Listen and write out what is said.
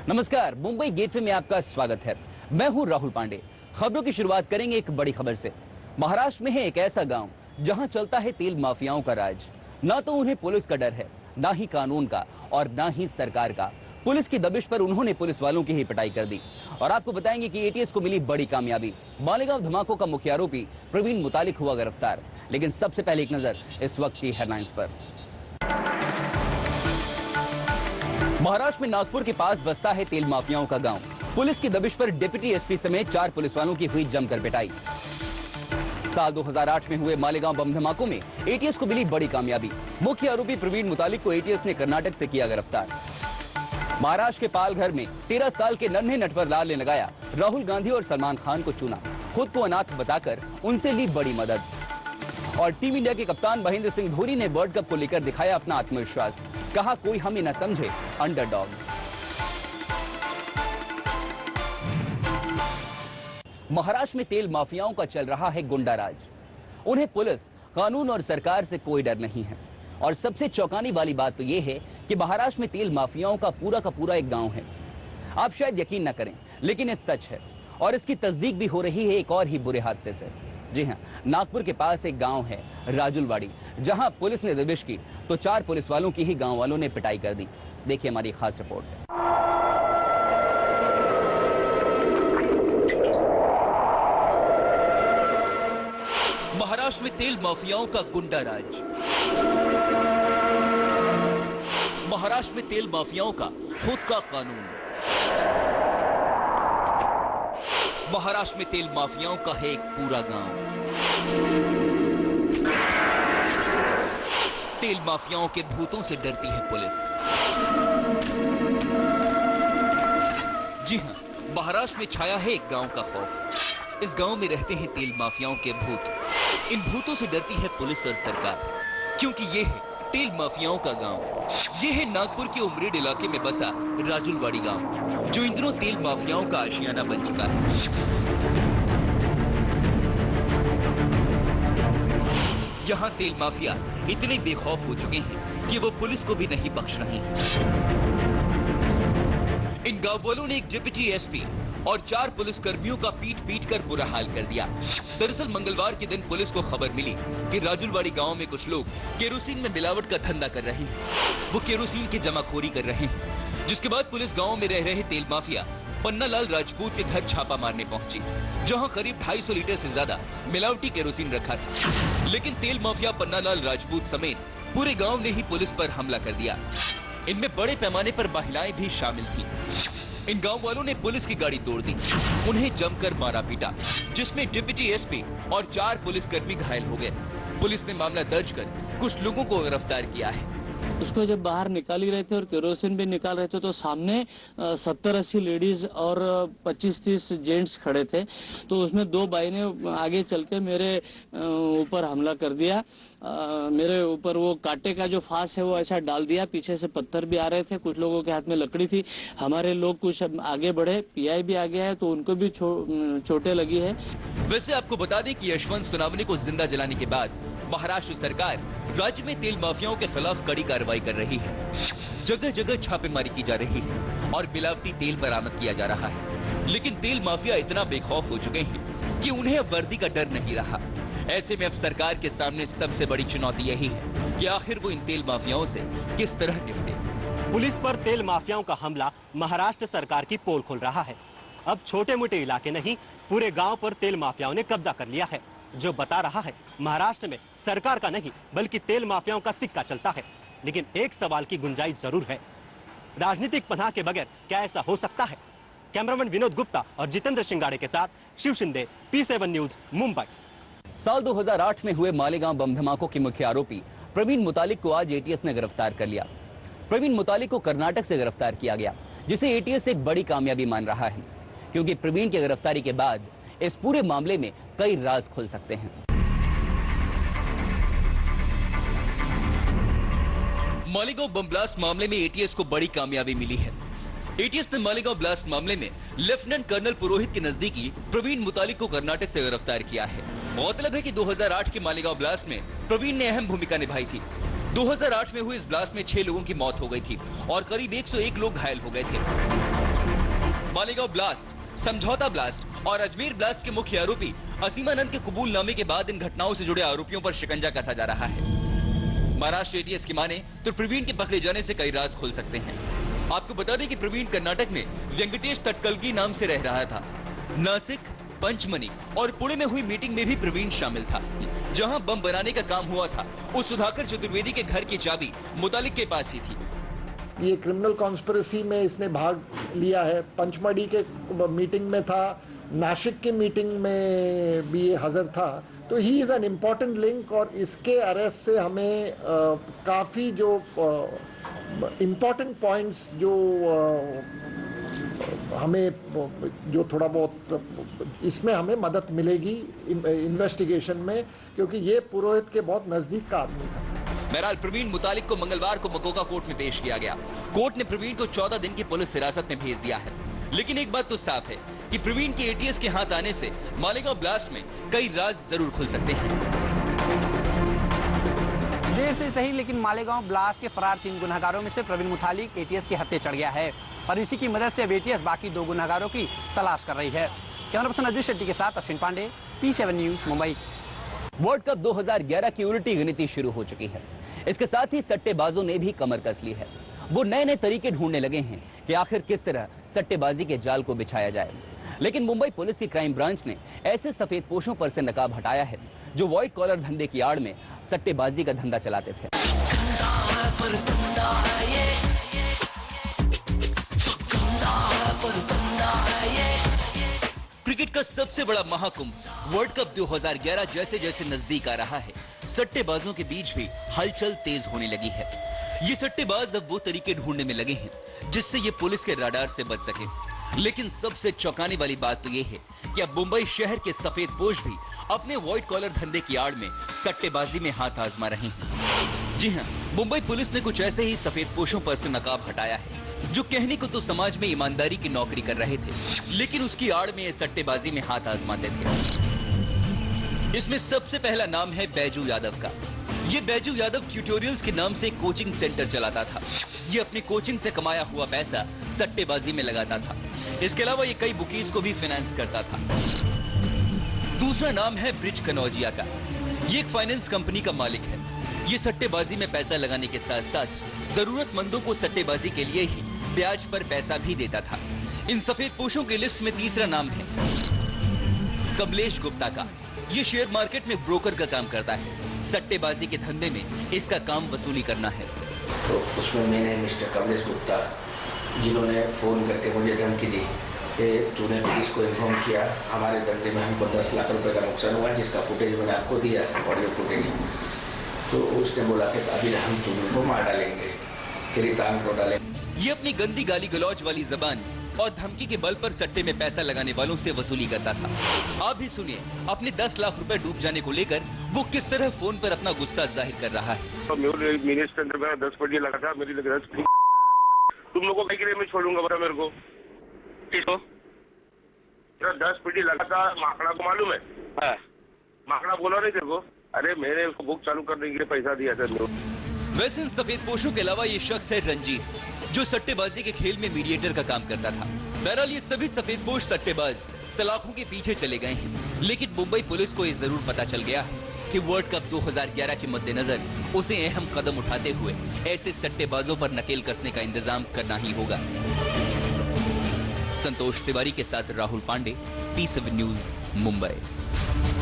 नमस्कार, मुंबई गेटवे में आपका स्वागत है। मैं हूं राहुल पांडे। खबरों की शुरुआत करेंगे एक बड़ी खबर से। महाराष्ट्र में है एक ऐसा गांव जहां चलता है तेल माफियाओं का राज। ना तो उन्हें पुलिस का डर है, ना ही कानून का और ना ही सरकार का। पुलिस की दबिश पर उन्होंने पुलिस वालों की ही पिटाई कर दी। और आपको बताएंगे कि एटीएस को मिली बड़ी कामयाबी। मालेगांव धमाकों का मुख्य आरोपी प्रवीण मुतालिक हुआ गिरफ्तार। लेकिन सबसे पहले एक नजर इस वक्त की हेडलाइंस पर। महाराष्ट्र में नागपुर के पास बसता है तेल माफियाओं का गांव। पुलिस की दबिश पर डिप्टी एसपी समेत 4 पुलिस वालों की हुई जमकर पिटाई। साल 2008 में हुए मालेगांव बम धमाकों में एटीएस को मिली बड़ी कामयाबी। मुख्य आरोपी प्रवीण मुतालिक को एटीएस ने कर्नाटक से किया गिरफ्तार। महाराष्ट्र के पालघर में 13 साल के नन्हे नटवर लाल ने लगाया राहुल गांधी और सलमान खान को चुना। खुद को अनाथ बताकर उनसे ली बड़ी मदद। और टीम इंडिया के कप्तान महेंद्र सिंह धोनी ने वर्ल्ड कप को लेकर दिखाया अपना आत्मविश्वास। कहा कोई हमें न समझे, अंडरडॉग। महाराष्ट्र में तेल माफियाओं का चल रहा है गुंडा राज। उन्हें पुलिस, कानून और सरकार से कोई डर नहीं है। और सबसे चौंकाने वाली बात तो यह है कि महाराष्ट्र में तेल माफियाओं का पूरा एक गांव है। आप शायद यकीन न करें, लेकिन ये सच है। और इसकी तस्दीक भी हो रही है एक और ही बुरे हादसे से। जी हां, नागपुर के पास एक गांव है राजुलवाड़ी, जहां पुलिस ने दबिश की तो 4 पुलिस वालों की ही गांव वालों ने पिटाई कर दी। देखिए हमारी खास रिपोर्ट। महाराष्ट्र में तेल माफियाओं का गुंडा राज। महाराष्ट्र में तेल माफियाओं का खुद का कानून। महाराष्ट्र में तेल माफियाओं का है एक पूरा गांव। तेल माफियाओं के भूतों से डरती है पुलिस। जी हां, महाराष्ट्र में छाया है एक गांव का खौफ। इस गांव में रहते हैं तेल माफियाओं के भूत। इन भूतों से डरती है पुलिस और सरकार, क्योंकि ये है तेल माफियाओं का गांव। ये है नागपुर के उमरेड इलाके में बसा राजुलवाड़ी गांव, जो इन दिनों तेल माफियाओं का आशियाना बन चुका है। यहाँ तेल माफिया इतने बेखौफ हो चुके हैं कि वो पुलिस को भी नहीं बख्श रहे। इन गांव वालों ने एक डिप्टी एसपी और 4 पुलिसकर्मियों का पीट कर बुरा हाल कर दिया। दरअसल मंगलवार के दिन पुलिस को खबर मिली कि राजुलवाड़ी गांव में कुछ लोग केरोसिन में मिलावट का धंधा कर रहे हैं। वो केरोसिन की जमाखोरी कर रहे हैं। जिसके बाद पुलिस गांव में रह रहे तेल माफिया पन्नालाल राजपूत के घर छापा मारने पहुंची, जहां करीब 250 लीटर से ज्यादा मिलावटी केरोसिन रखा था। लेकिन तेल माफिया पन्नालाल राजपूत समेत पूरे गांव ने ही पुलिस पर हमला कर दिया। इनमें बड़े पैमाने पर महिलाएं भी शामिल थी। इन गांव वालों ने पुलिस की गाड़ी तोड़ दी, उन्हें जमकर मारा पीटा, जिसमें डिप्टी एसपी और 4 पुलिसकर्मी घायल हो गए। पुलिस ने मामला दर्ज कर कुछ लोगों को गिरफ्तार किया है। उसको जब बाहर निकाल ही रहे थे और केरोसिन भी निकाल रहे थे तो सामने 70-80 लेडीज और 25-30 जेंट्स खड़े थे। तो उसमें 2 बाई ने आगे चल के मेरे ऊपर हमला कर दिया। मेरे ऊपर वो कांटे का जो फांस है वो ऐसा डाल दिया। पीछे से पत्थर भी आ रहे थे, कुछ लोगों के हाथ में लकड़ी थी। हमारे लोग कुछ आगे बढ़े, पीआई भी आ गया है तो उनको भी चोटें लगी है। वैसे आपको बता दें कि यशवंत सुनावनी को जिंदा जलाने के बाद महाराष्ट्र सरकार राज्य में तेल माफियाओं के खिलाफ कड़ी कार्रवाई कर रही है। जगह जगह छापेमारी की जा रही है और मिलावटी तेल बरामद किया जा रहा है। लेकिन तेल माफिया इतना बेखौफ हो चुके हैं कि उन्हें अब वर्दी का डर नहीं रहा। ऐसे में अब सरकार के सामने सबसे बड़ी चुनौती यही है कि आखिर वो इन तेल माफियाओं से किस तरह निपटे। पुलिस पर तेल माफियाओं का हमला महाराष्ट्र सरकार की पोल खोल रहा है। अब छोटे मोटे इलाके नहीं, पूरे गांव पर तेल माफियाओं ने कब्जा कर लिया है, जो बता रहा है महाराष्ट्र में सरकार का नहीं बल्कि तेल माफियाओं का सिक्का चलता है। लेकिन एक सवाल की गुंजाइश जरूर है, राजनीतिक पनाह के बगैर क्या ऐसा हो सकता है? कैमरामैन विनोद गुप्ता और जितेंद्र शिंगाड़े के साथ शिव शिंदे, P7 न्यूज, मुंबई। साल 2008 में हुए मालेगांव बम धमाकों के मुख्य आरोपी प्रवीण मुतालिक को आज एटीएस ने गिरफ्तार कर लिया। प्रवीण मुतालिक को कर्नाटक से गिरफ्तार किया गया, जिसे एटीएस एक बड़ी कामयाबी मान रहा है, क्योंकि प्रवीण की गिरफ्तारी के बाद इस पूरे मामले में कई राज खुल सकते हैं। मालेगांव बम ब्लास्ट मामले में एटीएस को बड़ी कामयाबी मिली है। एटीएस ने मालेगांव ब्लास्ट मामले में लेफ्टिनेंट कर्नल पुरोहित के नजदीकी प्रवीण मुतालिक को कर्नाटक से गिरफ्तार किया है। गौरतलब है कि 2008 के मालेगांव ब्लास्ट में प्रवीण ने अहम भूमिका निभाई थी। 2008 में हुए इस ब्लास्ट में 6 लोगों की मौत हो गई थी और करीब 101 लोग घायल हो गए थे। मालेगांव ब्लास्ट, समझौता ब्लास्ट और अजमेर ब्लास्ट के मुख्य आरोपी असीमानंद के कबूलनामे के बाद इन घटनाओं से जुड़े आरोपियों पर शिकंजा कसा जा रहा है। महाराष्ट्र एटीएस की माने तो प्रवीण के पकड़े जाने से कई राज खुल सकते हैं। आपको बता दें कि प्रवीण कर्नाटक में वेंकटेश तटकलगी नाम से रह रहा था। नासिक, पंचमनी और पुणे में हुई मीटिंग में भी प्रवीण शामिल था, जहां बम बनाने का काम हुआ था। उस सुधाकर चतुर्वेदी के घर की चाबी मुतालिक के पास ही थी। ये क्रिमिनल कॉन्स्पिरेसी में इसने भाग लिया है। पंचमढ़ी के मीटिंग में था, नासिक की मीटिंग में भी ये हाजिर था। तो he is an important link और इसके अरेस्ट से हमें काफी जो इम्पोर्टेंट पॉइंट्स जो हमें जो थोड़ा बहुत इसमें हमें मदद मिलेगी इन्वेस्टिगेशन में, क्योंकि ये पुरोहित के बहुत नजदीक का आदमी था। बहरहाल प्रवीण मुतालिक को मंगलवार को मकोका कोर्ट में पेश किया गया। कोर्ट ने प्रवीण को 14 दिन की पुलिस हिरासत में भेज दिया है। लेकिन एक बात तो साफ है कि प्रवीण के एटीएस के हाथ आने से मालेगांव ब्लास्ट में कई राज जरूर खुल सकते हैं। देर से सही, लेकिन मालेगांव ब्लास्ट के फरार 3 गुनहगारों में से प्रवीण मुतालिक एटीएस के हत्थे चढ़ गया है और इसी की मदद से अब एटीएस बाकी 2 गुनहगारों की तलाश कर रही है। कैमरा पर्सन अजीत शेट्टी के साथ Ashwin Pandey, P7 news, Mumbai. World cup 2011 की उल्टी गिनती शुरू हो चुकी है। इसके साथ ही सट्टेबाजों ने भी कमर कस ली है। वो नए नए तरीके ढूंढने लगे हैं कि आखिर किस तरह सट्टेबाजी के जाल को बिछाया जाए। लेकिन मुंबई पुलिस की क्राइम ब्रांच ने ऐसे सफेदपोशों पर से नकाब हटाया है जो व्हाइट कॉलर धंधे की आड़ में सट्टेबाजी का धंधा चलाते थे। क्रिकेट का सबसे बड़ा महाकुंभ वर्ल्ड कप 2011 जैसे जैसे नजदीक आ रहा है, सट्टेबाजों के बीच भी हलचल तेज होने लगी है। ये सट्टेबाज अब वो तरीके ढूंढने में लगे हैं जिससे ये पुलिस के रडार से बच सके। लेकिन सबसे चौंकाने वाली बात तो ये है कि अब मुंबई शहर के सफेदपोश भी अपने व्हाइट कॉलर धंधे की आड़ में सट्टेबाजी में हाथ आजमा रहे हैं। जी हां, मुंबई पुलिस ने कुछ ऐसे ही सफेदपोशों पर से नकाब हटाया है जो कहने को तो समाज में ईमानदारी की नौकरी कर रहे थे, लेकिन उसकी आड़ में ये सट्टेबाजी में हाथ आजमाते थे। इसमें सबसे पहला नाम है बैजू यादव का। ये बैजू यादव ट्यूटोरियल्स के नाम से कोचिंग सेंटर चलाता था। ये अपनी कोचिंग से कमाया हुआ पैसा सट्टेबाजी में लगाता था। इसके अलावा ये कई बुकीज को भी फाइनेंस करता था। दूसरा नाम है ब्रिज कनौजिया का। ये एक फाइनेंस कंपनी का मालिक है। ये सट्टेबाजी में पैसा लगाने के साथ साथ जरूरतमंदों को सट्टेबाजी के लिए ही ब्याज पर पैसा भी देता था। इन सफेदपोशों की लिस्ट में तीसरा नाम है कमलेश गुप्ता का। ये शेयर मार्केट में ब्रोकर का काम करता है। सट्टेबाजी के धंधे में इसका काम वसूली करना है। तो उसमें मैंने मिस्टर कमलेश गुप्ता, जिन्होंने फोन करके मुझे धमकी दी कि तूने पुलिस को इन्फॉर्म किया, हमारे धंधे में हमको 10 लाख रुपए का नुकसान हुआ, जिसका फुटेज मैंने आपको दिया, ऑडियो फुटेज। तो उसने बोला कि अभी हम तुमको मार डालेंगे, तेरी टांग को डालेंगे। ये अपनी गंदी गाली गलौज वाली जबान और धमकी के बल पर सट्टे में पैसा लगाने वालों से वसूली करता था। आप भी सुनिए अपने 10 लाख रुपए डूब जाने को लेकर वो किस तरह फोन पर अपना गुस्सा जाहिर कर रहा है। तो मेरे इसके अंदर मेरा 10 पट्टी लगा था, मेरी 10 तुम लोगों को मैं छोड़ूंगा बता मेरे को, किसको? तेरा 10 पट्टी लगा था, माकड़ा को मालूम है? माकड़ा बोला नहीं तेरे को? अरे मैंने उसको बुक चालू करने के लिए पैसा दिया था। वैसे इन सफेदपोशों के अलावा ये शख्स है रंजीत, जो सट्टेबाजी के खेल में मीडिएटर का काम करता था। बहरहाल ये सभी सफेदपोश सट्टेबाज सलाखों के पीछे चले गए हैं, लेकिन मुंबई पुलिस को ये जरूर पता चल गया है कि वर्ल्ड कप 2011 के मद्देनजर उसे अहम कदम उठाते हुए ऐसे सट्टेबाजों पर नकेल कसने का इंतजाम करना ही होगा। संतोष तिवारी के साथ राहुल पांडे, P7 न्यूज, मुंबई।